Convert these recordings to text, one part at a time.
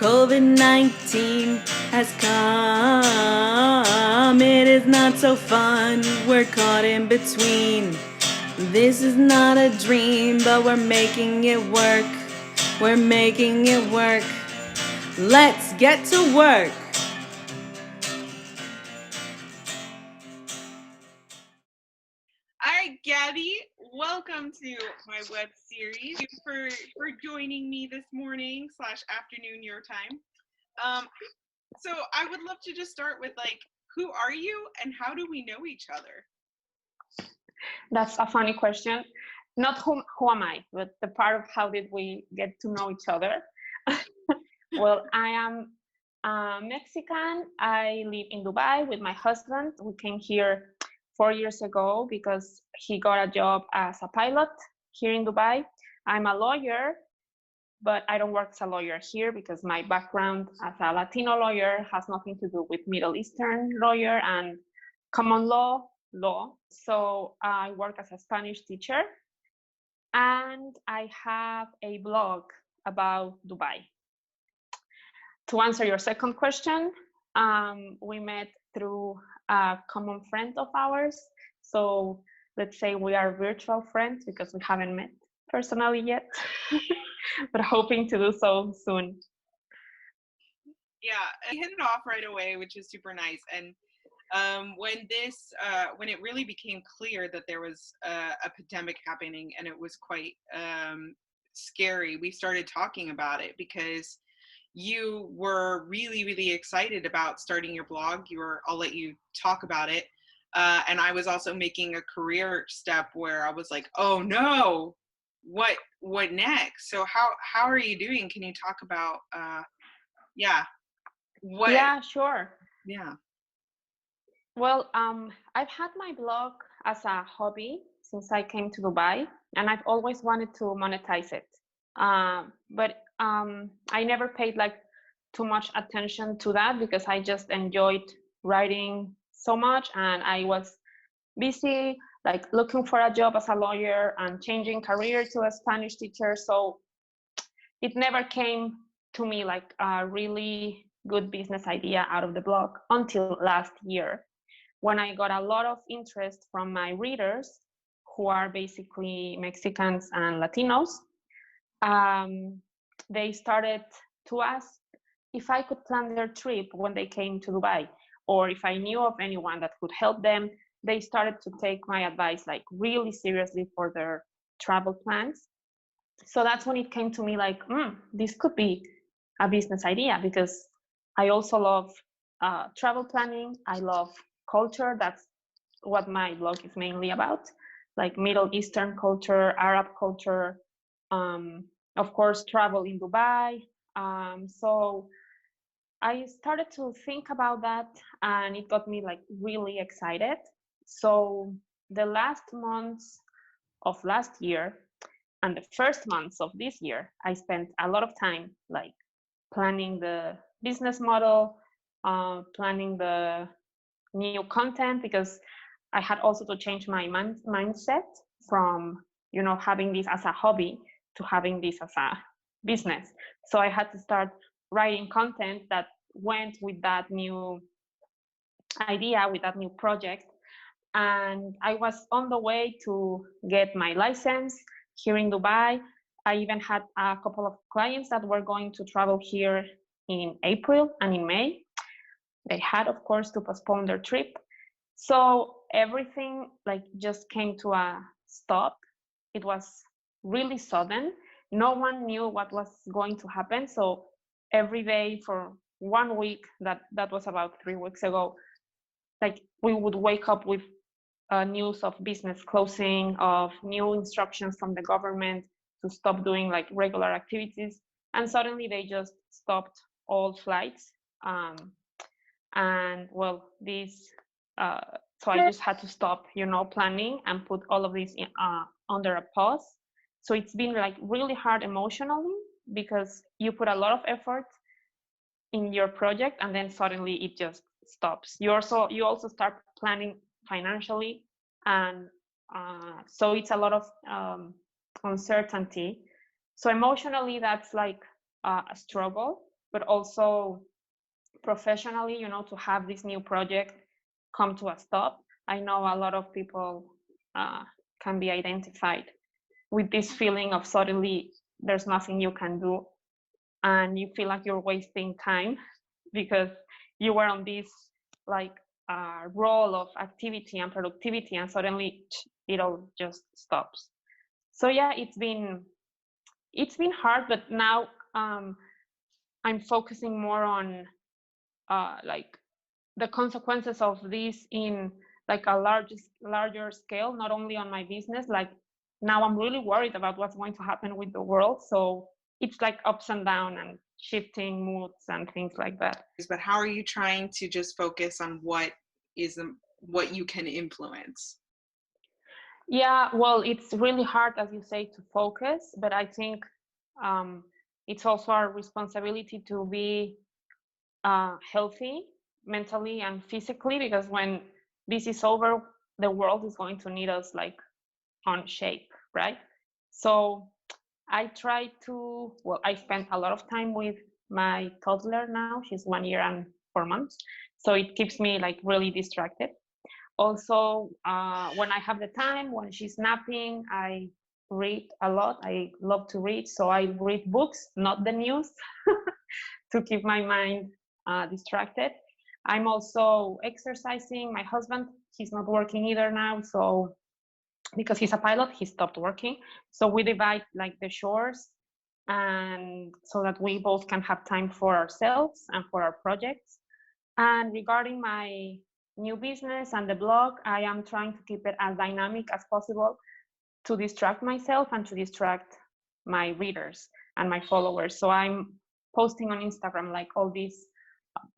COVID-19 has come. It is not so fun. We're caught in between. This is not a dream, but we're making it work. We're making it work. Let's get to work. All right, Gabby, welcome to my web series. Thank you for joining me this morning / afternoon your time. So I would love to just start with who are you and how do we know each other? That's a funny question. Not who am I, but the part of how did we get to know each other. Well, I am Mexican. I live in Dubai with my husband. We came here 4 years ago because he got a job as a pilot here in Dubai. I'm a lawyer, but I don't work as a lawyer here because my background as a Latino lawyer has nothing to do with Middle Eastern lawyer and common law. So I work as a Spanish teacher, and I have a blog about Dubai. To answer your second question, we met through a common friend of ours. So let's say we are virtual friends because we haven't met personally yet, but hoping to do so soon. Yeah, we hit it off right away, which is super nice. And when it really became clear that there was a pandemic happening and it was quite scary, we started talking about it because you were really, really excited about starting your blog. I'll let you talk about it. And I was also making a career step where I was like, oh no, what next? So how are you doing? Can you talk about what? Yeah, sure. Yeah. Well, I've had my blog as a hobby since I came to Dubai, and I've always wanted to monetize it. But I never paid too much attention to that because I just enjoyed writing so much, and I was busy looking for a job as a lawyer and changing career to a Spanish teacher. So it never came to me like a really good business idea out of the blog until last year, when I got a lot of interest from my readers, who are basically Mexicans and Latinos. They started to ask if I could plan their trip when they came to Dubai, or if I knew of anyone that could help them. They started to take my advice really seriously for their travel plans. So that's when it came to me this could be a business idea, because I also love travel planning. I love culture. That's what my blog is mainly about, like Middle Eastern culture, Arab culture, of course, travel in Dubai. So I started to think about that, and it got me really excited. So the last months of last year and the first months of this year, I spent a lot of time planning the business model, planning the new content, because I had also to change my mindset from having this as a hobby to having this as a business. So I had to start writing content that went with that new idea, with that new project. And I was on the way to get my license here in Dubai. I even had a couple of clients that were going to travel here in April and in May. They had, of course, to postpone their trip. So everything just came to a stop. It was really sudden. No one knew what was going to happen. So every day for 1 week, that was about 3 weeks ago, we would wake up with news of business closing, of new instructions from the government to stop doing regular activities. And suddenly they just stopped all flights. And well, so I just had to stop, planning and put all of this under a pause. So it's been really hard emotionally, because you put a lot of effort in your project and then suddenly it just stops. You also start planning financially, and so it's a lot of uncertainty. So emotionally, that's a struggle. but also professionally, to have this new project come to a stop. I know a lot of people can be identified with this feeling of suddenly there's nothing you can do and you feel like you're wasting time because you were on this like role of activity and productivity and suddenly it all just stops. So yeah, it's been hard, but now I'm focusing more on like the consequences of this in like a larger scale, not only on my business. Like now I'm really worried about what's going to happen with the world. So it's like ups and down and shifting moods and things like that. But how are you trying to just focus on what you can influence? Yeah, well, it's really hard, as you say, to focus, but I think it's also our responsibility to be healthy mentally and physically, because when this is over, the world is going to need us like on shape, right? So I try to, well, I spend a lot of time with my toddler now. She's 1 year and 4 months. So it keeps me like really distracted. Also, when I have the time, when she's napping, I read a lot. I love to read. So I read books, not the news, to keep my mind distracted. I'm also exercising. My husband, he's not working either now. So because he's a pilot, he stopped working. So we divide like the chores, and so that we both can have time for ourselves and for our projects. And regarding my new business and the blog, I am trying to keep it as dynamic as possible to distract myself and to distract my readers and my followers. So I'm posting on Instagram like all these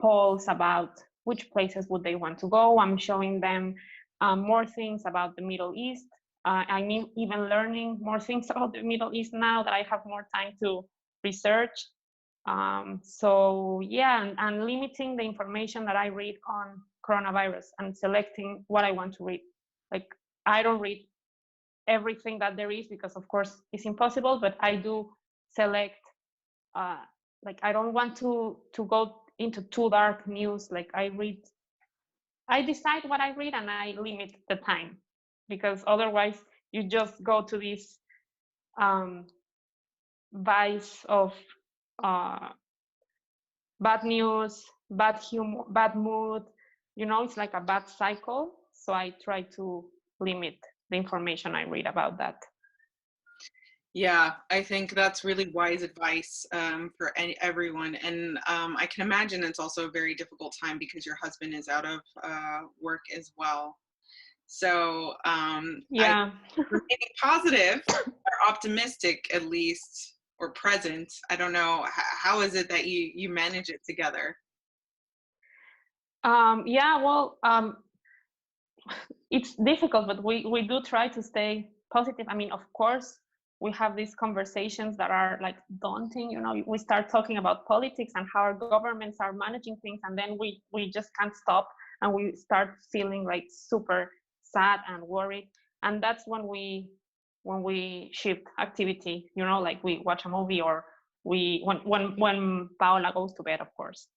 polls about which places would they want to go. I'm showing them more things about the Middle East. I'm even learning more things about the Middle East now that I have more time to research. So yeah, and limiting the information that I read on coronavirus and selecting what I want to read. Like I don't read everything that there is because of course it's impossible, but I do select like I don't want to go into too dark news. Like I decide what I read and I limit the time, because otherwise you just go to this vice of uh, bad news, bad humor, bad mood. It's like a bad cycle. So I try to limit the information I read about that. Yeah, I think that's really wise advice for everyone. And I can imagine it's also a very difficult time because your husband is out of work as well. So Yeah. remaining positive or optimistic, at least, or present. I don't know. How is it that you manage it together? Yeah, well, it's difficult, but we do try to stay positive. I mean, of course, we have these conversations that are like daunting. We start talking about politics and how our governments are managing things, and then we just can't stop, and we start feeling like super sad and worried. And that's when we shift activity. Like we watch a movie, or when Paola goes to bed, of course.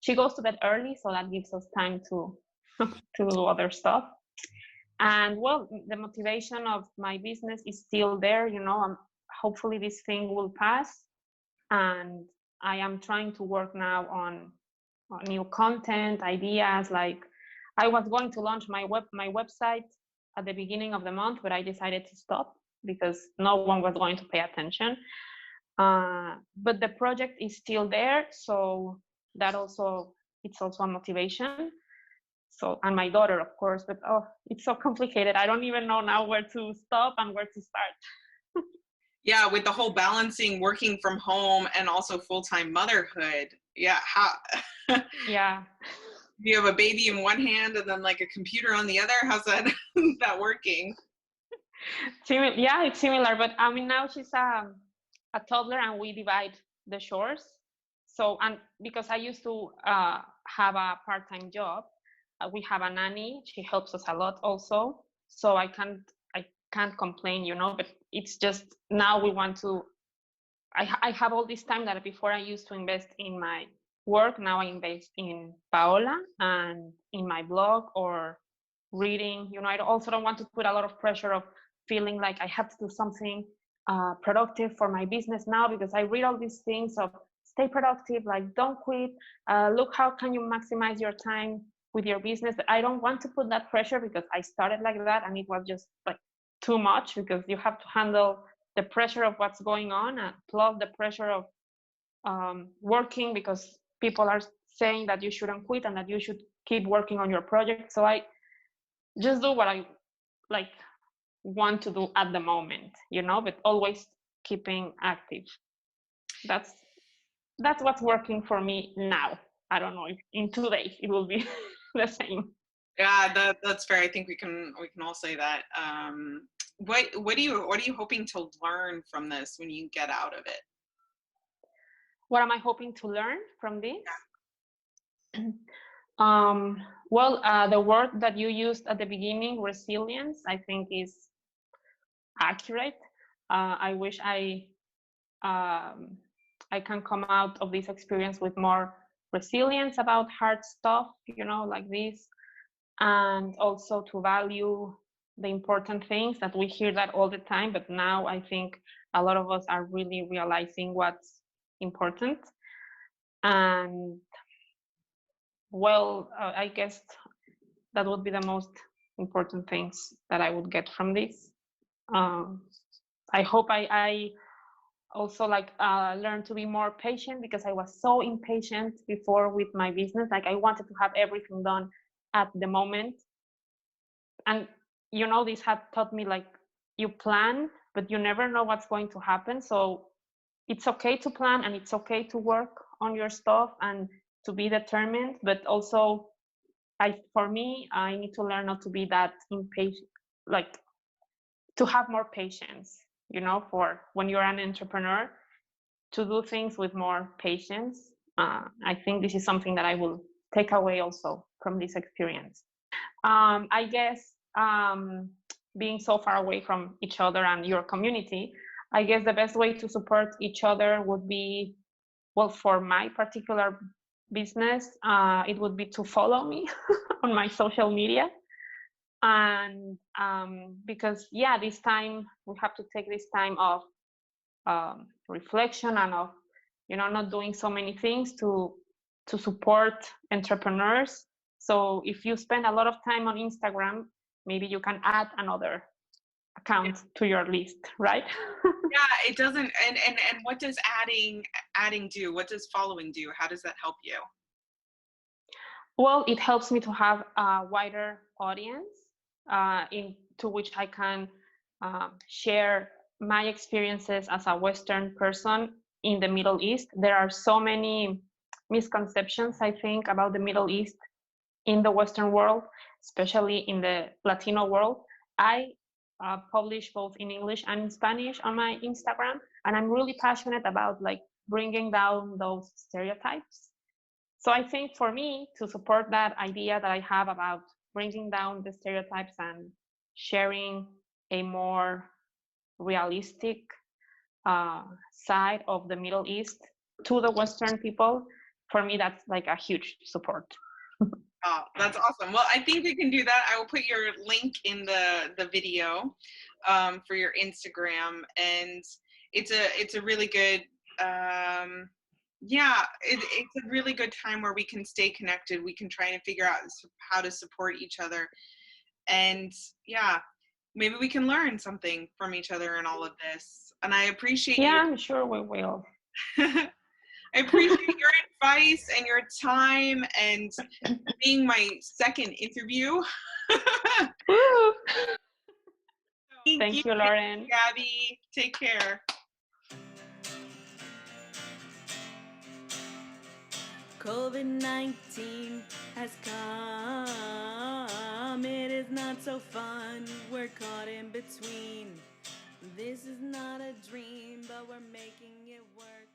She goes to bed early, so that gives us time to to do other stuff. And well, the motivation of my business is still there. Hopefully this thing will pass, and I am trying to work now on new content ideas. Like I was going to launch my website at the beginning of the month, but I decided to stop because no one was going to pay attention. But the project is still there, so that also it's also a motivation. So, and my daughter, of course, but it's so complicated. I don't even know now where to stop and where to start. Yeah, with the whole balancing working from home and also full-time motherhood. Yeah, how Yeah. you have a baby in one hand and then like a computer on the other? How's that working? Yeah, it's similar, but I mean now she's a toddler and we divide the chores. So, and because I used to have a part-time job, we have a nanny. She helps us a lot also. So I can't complain, but it's just now we want to I have all this time that before I used to invest in my work. Now I invest in Paola and in my blog or reading. I also don't want to put a lot of pressure of feeling like I have to do something productive for my business now, because I read all these things of stay productive, like don't quit, look how can you maximize your time with your business. I don't want to put that pressure because I started like that and it was just like too much, because you have to handle the pressure of what's going on and plus the pressure of working, because people are saying that you shouldn't quit and that you should keep working on your project. So I just do what I like want to do at the moment, but always keeping active. That's what's working for me now. I don't know if in 2 days it will be the same. Yeah, that's fair. I think we can all say that. What are you hoping to learn from this when you get out of it? What am I hoping to learn from this? Well, the word that you used at the beginning, resilience, I think is accurate. I wish I can come out of this experience with more resilience about hard stuff, like this, and also to value the important things that we hear that all the time. But now I think a lot of us are really realizing what's important. And well, I guess that would be the most important things that I would get from this. I hope I also learn to be more patient, because I was so impatient before with my business. Like I wanted to have everything done at the moment. And this had taught me like you plan, but you never know what's going to happen. So it's okay to plan and it's okay to work on your stuff and to be determined, but also for me, I need to learn not to be that impatient, like to have more patience, for when you're an entrepreneur, to do things with more patience. I think this is something that I will take away also from this experience. I guess being so far away from each other and your community, I guess the best way to support each other would be, well, for my particular business, it would be to follow me on my social media. And because, yeah, this time we have to take this time of reflection and of, not doing so many things to support entrepreneurs. So if you spend a lot of time on Instagram, maybe you can add another account to your list, right? Yeah, it doesn't. And what does adding do? What does following do? How does that help you? Well, it helps me to have a wider audience into which I can share my experiences as a Western person in the Middle East. There are so many misconceptions, I think, about the Middle East in the Western world, especially in the Latino world. I publish both in English and in Spanish on my Instagram, and I'm really passionate about like bringing down those stereotypes. So I think for me to support that idea that I have about bringing down the stereotypes and sharing a more realistic side of the Middle East to the Western people, for me, that's like a huge support. Oh, that's awesome. Well, I think we can do that. I will put your link in the video for your Instagram, and it's a really good yeah, it's a really good time where we can stay connected. We can try and figure out how to support each other, and yeah, maybe we can learn something from each other in all of this. And I appreciate you. Yeah, I'm sure we will. I appreciate your advice and your time and being my second interview. Thank you, Lauren. Gabby. Take care. COVID-19 has come. It is not so fun. We're caught in between. This is not a dream, but we're making it work.